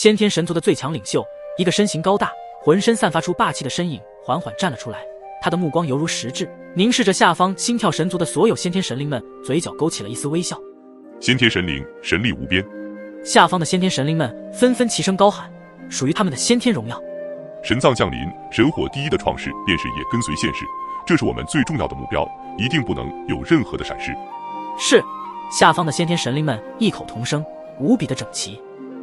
先天神族的最强领袖，一个身形高大、浑身散发出霸气的身影缓缓站了出来。他的目光犹如实质，凝视着下方心跳神族的所有先天神灵们，嘴角勾起了一丝微笑。先天神灵，神力无边。下方的先天神灵们纷纷齐声高喊，属于他们的先天荣耀。神藏降临，神火第一的创世便是也跟随现世，这是我们最重要的目标，一定不能有任何的闪失。是，下方的先天神灵们异口同声，无比的整齐。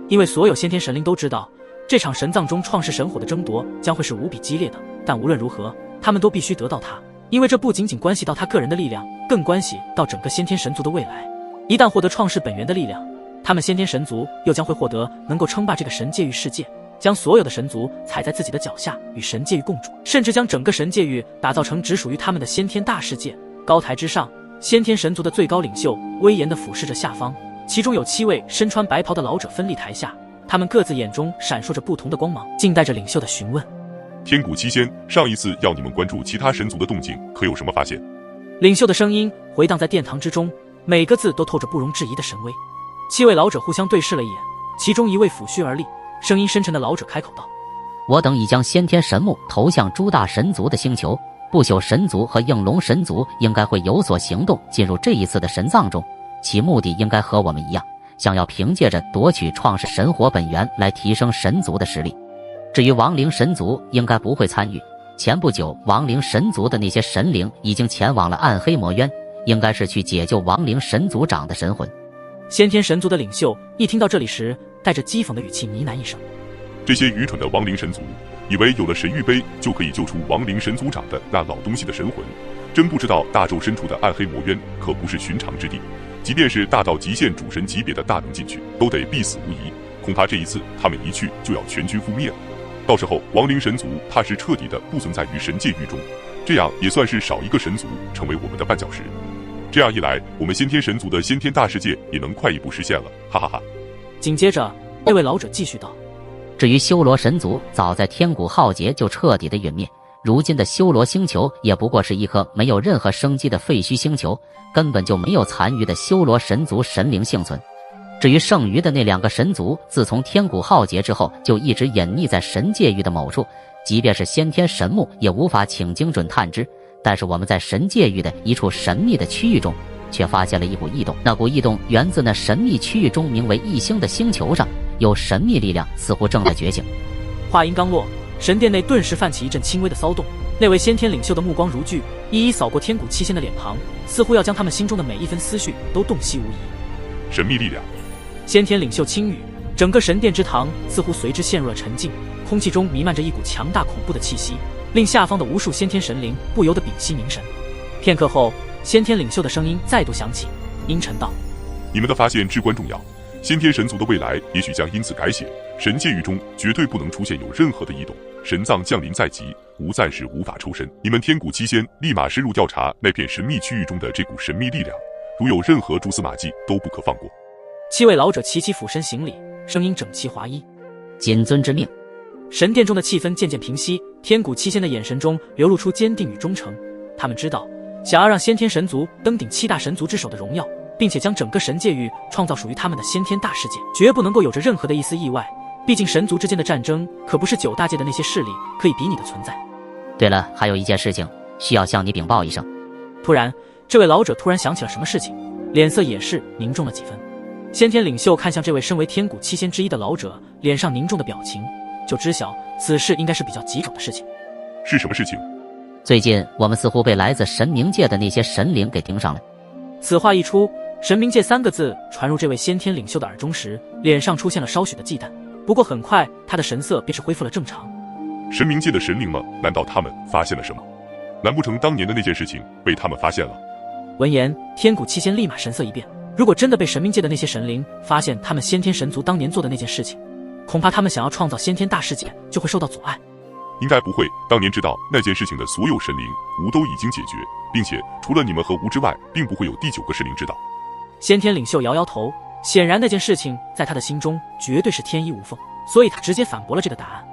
因为所有先天神灵都知道，这场神藏中创世神火的争夺将会是无比激烈的，但无论如何，他们都必须得到它，因为这不仅仅关系到他个人的力量，更关系到整个先天神族的未来。一旦获得创世本源的力量，他们先天神族又将会获得能够称霸这个神界域世界，将所有的神族踩在自己的脚下，与神界域共主，甚至将整个神界域打造成只属于他们的先天大世界。高台之上，先天神族的最高领袖威严地俯视着下方，其中有7位身穿白袍的老者分立台下，他们各自眼中闪烁着不同的光芒，静待着领袖的询问。天谷七仙，上一次要你们关注其他神族的动静，可有什么发现？领袖的声音回荡在殿堂之中，每个字都透着不容置疑的神威。7位老者互相对视了一眼，其中一位抚须而立，声音深沉的老者开口道：我等已将先天神木投向诸大神族的星球，不朽神族和应龙神族应该会有所行动，进入这一次的神藏中，其目的应该和我们一样，想要凭借着夺取创世神火本源来提升神族的实力。至于亡灵神族应该不会参与，前不久亡灵神族的那些神灵已经前往了暗黑魔渊，应该是去解救亡灵神族长的神魂。先天神族的领袖一听到这里时，带着讥讽的语气呢喃一声：这些愚蠢的亡灵神族，以为有了神域碑就可以救出亡灵神族长的那老东西的神魂，真不知道大宙深处的暗黑魔渊可不是寻常之地，即便是大到极限主神级别的大能进去，都得必死无疑。恐怕这一次他们一去就要全军覆灭了，到时候亡灵神族怕是彻底的不存在于神界域中，这样也算是少一个神族成为我们的绊脚石。这样一来，我们先天神族的先天大世界也能快一步实现了，哈哈哈。紧接着，这位老者继续道：至于修罗神族，早在天古浩劫就彻底的陨灭，如今的修罗星球也不过是一颗没有任何生机的废墟星球，根本就没有残余的修罗神族神灵幸存。至于剩余的那2个神族，自从天古浩劫之后就一直隐匿在神界域的某处，即便是先天神木也无法请精准探知。但是我们在神界域的一处神秘的区域中，却发现了一股异动，那股异动源自那神秘区域中名为异星的星球上，有神秘力量似乎正在觉醒。话音刚落，神殿内顿时泛起一阵轻微的骚动，那位先天领袖的目光如炬，一一扫过天谷七仙的脸庞，似乎要将他们心中的每一分思绪都洞悉无疑。神秘力量，先天领袖轻语，整个神殿之堂似乎随之陷入了沉静，空气中弥漫着一股强大恐怖的气息，令下方的无数先天神灵不由得屏息凝神。片刻后，先天领袖的声音再度响起，阴沉道：你们的发现至关重要，先天神族的未来也许将因此改写，神界域中绝对不能出现有任何的异动，神藏降临在即，吾暂时无法抽身。你们天谷七仙立马深入调查那片神秘区域中的这股神秘力量，如有任何蛛丝马迹都不可放过。7位老者齐齐俯身行礼，声音整齐划一：谨遵之命。神殿中的气氛渐渐平息，天谷七仙的眼神中流露出坚定与忠诚。他们知道，想要让先天神族登顶7大神族之首的荣耀，并且将整个神界域创造属于他们的先天大世界，绝不能够有着任何的一丝意外。毕竟神族之间的战争可不是9大界的那些势力可以比拟的存在。对了，还有一件事情需要向你禀报一声。突然，这位老者突然想起了什么事情，脸色也是凝重了几分。先天领袖看向这位身为天谷七仙之一的老者，脸上凝重的表情，就知晓此事应该是比较棘手的事情。是什么事情？最近我们似乎被来自神冥界的那些神灵给盯上了。此话一出，神冥界3个字传入这位先天领袖的耳中时，脸上出现了稍许的忌惮，不过很快他的神色便是恢复了正常。神冥界的神灵吗？难道他们发现了什么？难不成当年的那件事情被他们发现了？闻言，天谷七仙立马神色一变，如果真的被神冥界的那些神灵发现他们先天神族当年做的那件事情，恐怕他们想要创造先天大世界就会受到阻碍。应该不会，当年知道那件事情的所有神灵，吾都已经解决，并且除了你们和吾之外，并不会有第9个神灵知道。先天领袖摇摇头，显然那件事情在他的心中绝对是天衣无缝，所以他直接反驳了这个答案。